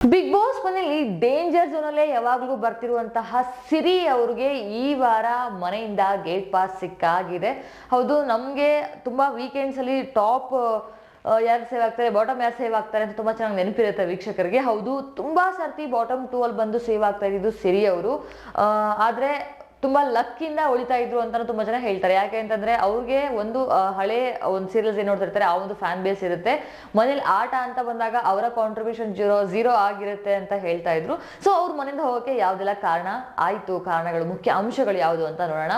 Big boss ಮನೆಯಲ್ಲಿ danger zone ಅಲ್ಲೇ ಯಾವಾಗ್ಲೂ ಬರ್ತಿರುವಂತಹ ಸಿರಿ ಅವ್ರಿಗೆ ಈ ವಾರ ಮನೆಯಿಂದ ಗೇಟ್ ಪಾಸ್ ಸಿಕ್ಕಾಗಿದೆ. ಹೌದು, ನಮ್ಗೆ ತುಂಬಾ ವೀಕೆಂಡ್ಸ್ ಅಲ್ಲಿ ಟಾಪ್ ಯಾರು ಸೇವ್ ಆಗ್ತಾರೆ, ಬಾಟಮ್ ಯಾರು ಸೇವ್ ಆಗ್ತಾರೆ ಅಂತ ತುಂಬಾ ಚೆನ್ನಾಗಿ ನೆನಪಿರುತ್ತೆ ವೀಕ್ಷಕರಿಗೆ. ಹೌದು, ತುಂಬಾ ಸರ್ತಿ ಬಾಟಮ್ 2 ಅಲ್ಲಿ ಬಂದು ಸೇವ್ ಆಗ್ತಾ ಇದ್ದು ಸಿರಿ ಅವರು. ಆದ್ರೆ ತುಂಬಾ ಲಕ್ಕಿಂದ ಉಳಿತಾ ಇದ್ರು ಅಂತಾನು ತುಂಬಾ ಜನ ಹೇಳ್ತಾರೆ. ಯಾಕೆ ಅಂತಂದ್ರೆ ಅವ್ರಿಗೆ ಒಂದು ಹಳೆ ಒಂದು ಸೀರಿಯಲ್ಸ್ ಏನ್ ನೋಡ್ತಿರ್ತಾರೆ, ಆ ಒಂದು ಫ್ಯಾನ್ ಬೇಸ್ ಇರುತ್ತೆ. ಮನೇಲಿ ಆಟ ಅಂತ ಬಂದಾಗ ಅವರ ಕಾಂಟ್ರಿಬ್ಯೂಷನ್ ಝೀರೋ ಆಗಿರುತ್ತೆ ಅಂತ ಹೇಳ್ತಾ ಇದ್ರು. ಸೊ ಅವ್ರ ಮನೆಯಿಂದ ಹೋಗೋಕೆ ಯಾವ್ದೆಲ್ಲ ಕಾರಣ ಆಯ್ತು, ಕಾರಣಗಳು, ಮುಖ್ಯ ಅಂಶಗಳು ಯಾವುದು ಅಂತ ನೋಡೋಣ.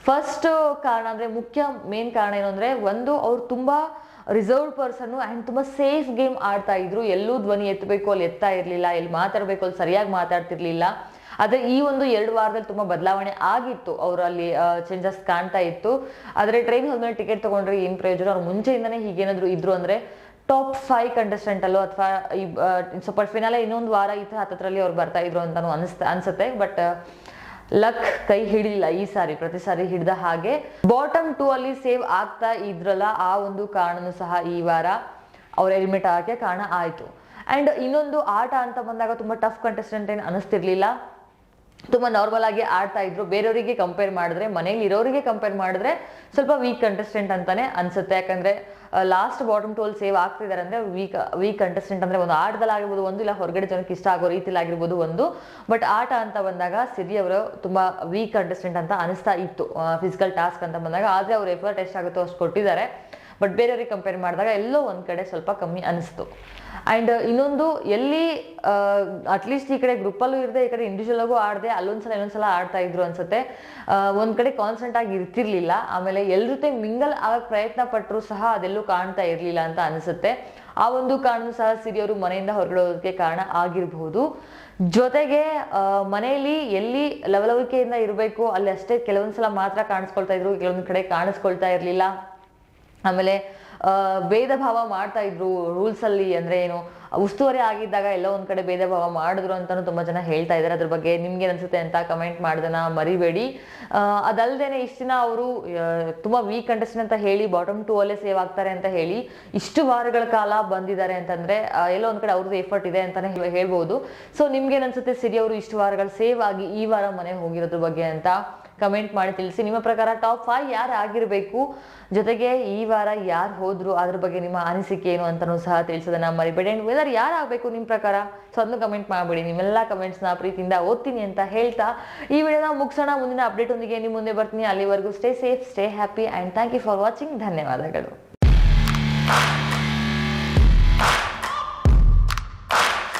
ಫಸ್ಟ್ ಕಾರಣ ಅಂದ್ರೆ ಮೇನ್ ಕಾರಣ ಏನು ಅಂದ್ರೆ, ಒಂದು ಅವ್ರು ತುಂಬಾ ರಿಸರ್ವ್ಡ್ ಪರ್ಸನ್ ಅಂಡ್ ತುಂಬಾ ಸೇಫ್ ಗೇಮ್ ಆಡ್ತಾ ಇದ್ರು. ಎಲ್ಲೂ ಧ್ವನಿ ಎತ್ತಬೇಕು ಅಲ್ಲಿ ಎತ್ತಾ ಇರ್ಲಿಲ್ಲ, ಎಲ್ಲಿ ಮಾತಾಡ್ಬೇಕು ಅಲ್ಲಿ ಸರಿಯಾಗಿ ಮಾತಾಡ್ತಿರ್ಲಿಲ್ಲ. ಆದ್ರೆ ಈ ಒಂದು 2 ವಾರದಲ್ಲಿ ತುಂಬಾ ಬದಲಾವಣೆ ಆಗಿತ್ತು, ಅವರಲ್ಲಿ ಚೇಂಜಸ್ ಕಾಣ್ತಾ ಇತ್ತು. ಆದ್ರೆ ಟ್ರೈನ್ ಹೋದ್ಮೇಲೆ ಟಿಕೆಟ್ ತಗೊಂಡ್ರೆ ಏನ್ ಪ್ರಯೋಜನ? ಅವ್ರು ಮುಂಚೆಯಿಂದಾನೇ ಹೀಗೇನಾದ್ರು ಇದ್ರು ಅಂದ್ರೆ ಟಾಪ್ 5 ಕಂಟೆಸ್ಟೆಂಟ್ ಅಲ್ಲೋ ಅಥವಾ ಸ್ವಲ್ಪ ಫಿನಾಲೆ ಇನ್ನೊಂದು ವಾರ ಹತ್ತರಲ್ಲಿ ಅವ್ರು ಬರ್ತಾ ಇದ್ರು ಅಂತಾನು ಅನ್ಸುತ್ತೆ. ಬಟ್ ಲಕ್ ಕೈ ಹಿಡಿಲಿಲ್ಲ ಈ ಸಾರಿ, ಪ್ರತಿ ಸಾರಿ ಹಿಡ್ದ ಹಾಗೆ. ಬಾಟಮ್ 2 ಅಲ್ಲಿ ಸೇವ್ ಆಗ್ತಾ ಇದ್ರಲ್ಲ, ಆ ಒಂದು ಕಾರಣನೂ ಸಹ ಈ ವಾರ ಅವ್ರ ಎಲಿಮಿನೇಟ್ ಆಗಕ್ಕೆ ಕಾರಣ ಆಯ್ತು. ಅಂಡ್ ಇನ್ನೊಂದು, ಆಟ ಅಂತ ಬಂದಾಗ ತುಂಬಾ ಟಫ್ ಕಂಟೆಸ್ಟೆಂಟ್ ಏನು ಅನಿಸ್ತಿರ್ಲಿಲ್ಲ, ತುಂಬಾ ನಾರ್ಮಲ್ ಆಗಿ ಆಡ್ತಾ ಇದ್ರು. ಬೇರೆಯವರಿಗೆ ಕಂಪೇರ್ ಮಾಡಿದ್ರೆ, ಮನೇಲಿ ಇರೋರಿಗೆ ಕಂಪೇರ್ ಮಾಡಿದ್ರೆ ಸ್ವಲ್ಪ ವೀಕ್ ಕಂಟೆಸ್ಟೆಂಟ್ ಅಂತಾನೆ ಅನ್ಸುತ್ತೆ. ಯಾಕಂದ್ರೆ ಲಾಸ್ಟ್ ಬಾಟಮ್ 2 ಅಲ್ಲಿ ಸೇವ್ ಆಗ್ತಿದ್ದಾರೆ ಅಂದ್ರೆ ವೀಕ್ ಕಂಟೆಸ್ಟೆಂಟ್ ಅಂದ್ರೆ ಒಂದು ಆಟದಲ್ಲಿ ಆಗಿರ್ಬೋದು, ಒಂದು ಇಲ್ಲ ಹೊರಗಡೆ ಜನಕ್ಕೆ ಇಷ್ಟ ಆಗೋ ರೀತಿಲಿ ಆಗಿರ್ಬೋದು ಒಂದು. ಬಟ್ ಆಟ ಅಂತ ಬಂದಾಗ ಸಿರಿ ಅವರು ತುಂಬಾ ವೀಕ್ ಕಂಟೆಸ್ಟೆಂಟ್ ಅಂತ ಅನಿಸ್ತಾ ಇತ್ತು ಫಿಸಿಕಲ್ ಟಾಸ್ಕ್ ಅಂತ ಬಂದಾಗ. ಆದ್ರೆ ಅವ್ರ ಎಫರ್ಟ್ ಎಷ್ಟಾಗುತ್ತೋ ಅಷ್ಟು ಕೊಟ್ಟಿದ್ದಾರೆ. ಬಟ್ ಬೇರೆಯವ್ರಿಗೆ ಕಂಪೇರ್ ಮಾಡಿದಾಗ ಎಲ್ಲೋ ಒಂದ್ ಕಡೆ ಸ್ವಲ್ಪ ಕಮ್ಮಿ ಅನಿಸ್ತು. ಅಂಡ್ ಇನ್ನೊಂದು, ಎಲ್ಲಿ ಅಟ್ಲೀಸ್ಟ್ ಈ ಕಡೆ ಗ್ರೂಪಲ್ಲೂ ಇರದೆ, ಈ ಕಡೆ ಇಂಡಿವಿಜುವಲ್ ಆಗು ಆಡದೆ, ಇನ್ನೊಂದ್ಸಲ ಆಡ್ತಾ ಇದ್ರು ಅನ್ಸುತ್ತೆ. ಒಂದ್ ಕಡೆ ಕಾನ್ಸಂಟ್ರೇಟ್ ಆಗಿ ಇರ್ತಿರ್ಲಿಲ್ಲ. ಆಮೇಲೆ ಎಲ್ರ ಜೊತೆ ಮಿಂಗಲ್ ಆಗಕ್ ಪ್ರಯತ್ನ ಪಟ್ಟರು ಸಹ ಅದೆಲ್ಲೂ ಕಾಣ್ತಾ ಇರ್ಲಿಲ್ಲ ಅಂತ ಅನ್ಸುತ್ತೆ. ಆ ಒಂದು ಕಾರಣ ಸಹ ಸಿರಿ ಅವರು ಮನೆಯಿಂದ ಹೊರಗಡೆ ಹೋಗೋದಕ್ಕೆ ಕಾರಣ ಆಗಿರಬಹುದು. ಜೊತೆಗೆ ಮನೆಯಲ್ಲಿ ಎಲ್ಲಿ ಲವಲವಿಕೆಯಿಂದ ಇರಬೇಕು ಅಲ್ಲಿ ಅಷ್ಟೇ ಕೆಲವೊಂದ್ಸಲ ಮಾತ್ರ ಕಾಣಿಸ್ಕೊಳ್ತಾ ಇದ್ರು, ಕೆಲವೊಂದ್ ಕಡೆ ಕಾಣಿಸ್ಕೊಳ್ತಾ ಇರ್ಲಿಲ್ಲ. ಆಮೇಲೆ ಭೇದ ಭಾವ ಮಾಡ್ತಾ ಇದ್ರು ರೂಲ್ಸ್ ಅಲ್ಲಿ. ಅಂದ್ರೆ ಏನು, ಉಸ್ತುವಾರಿ ಆಗಿದ್ದಾಗ ಎಲ್ಲ ಒಂದ್ ಕಡೆ ಭೇದ ಭಾವ ಮಾಡಿದ್ರು ಅಂತಾನು ತುಂಬಾ ಜನ ಹೇಳ್ತಾ ಇದ್ದಾರೆ. ಅದ್ರ ಬಗ್ಗೆ ನಿಮ್ಗೆ ಅನ್ಸುತ್ತೆ ಅಂತ ಕಮೆಂಟ್ ಮಾಡೋದನ್ನ ಮರಿಬೇಡಿ. ಅದಲ್ದೇನೆ ಇಷ್ಟ ದಿನ ಅವರು ತುಂಬಾ ವೀಕ್ ಕಂಟೆಸ್ಟೆಂಟ್ ಅಂತ ಹೇಳಿ ಬಾಟಮ್ 2 ಅಲ್ಲೇ ಸೇವ್ ಆಗ್ತಾರೆ ಅಂತ ಹೇಳಿ ಇಷ್ಟು ವಾರಗಳ ಕಾಲ ಬಂದಿದ್ದಾರೆ ಅಂತಂದ್ರೆ ಎಲ್ಲೋ ಒಂದ್ ಕಡೆ ಅವ್ರದ್ದು ಎಫರ್ಟ್ ಇದೆ ಅಂತಾನೆ ಹೇಳ್ಬಹುದು. ಸೊ ನಿಮ್ಗೆ ಅನ್ಸುತ್ತೆ ಸಿರಿ ಅವರು ಇಷ್ಟು ವಾರಗಳು ಸೇವ್ ಆಗಿ ಈ ವಾರ ಮನೆಗೆ ಹೋಗಿರೋದ್ರ ಬಗ್ಗೆ ಅಂತ ಕಮೆಂಟ್ ಮಾಡಿ ತಿಳಿಸಿ. ನಿಮ್ಮ ಪ್ರಕಾರ ಟಾಪ್ 5 ಯಾರು ಆಗಿರ್ಬೇಕು, ಜೊತೆಗೆ ಈ ವಾರ ಯಾರು ಹೋದ್ರು ಅದ್ರ ಬಗ್ಗೆ ನಿಮ್ಮ ಅನಿಸಿಕೆ ಏನು ಅಂತಾನೂ ಸಹ ತಿಳಿಸೋದನ್ನ ಮರಿಬೇಡಿ. ಅಂಡ್ ವೆದರ್ ಯಾರು ಆಗ್ಬೇಕು ನಿಮ್ ಪ್ರಕಾರ, ಸೊ ಅದನ್ನು ಕಮೆಂಟ್ ಮಾಡಬೇಡಿ. ನಿಮ್ಮೆಲ್ಲ ಕಮೆಂಟ್ಸ್ ನ ಪ್ರೀತಿಯಿಂದ ಓದ್ತೀನಿ ಅಂತ ಹೇಳ್ತಾ ಈ ವಿಡಿಯೋನ ಮುಗಿಸೋಣ. ಮುಂದಿನ ಅಪ್ಡೇಟ್ ಒಂದಿಗೆ ನಿಮ್ಮ ಮುಂದೆ ಬರ್ತೀನಿ. ಅಲ್ಲಿವರೆಗೂ stay safe, stay happy and thank you for watching. ಧನ್ಯವಾದಗಳು.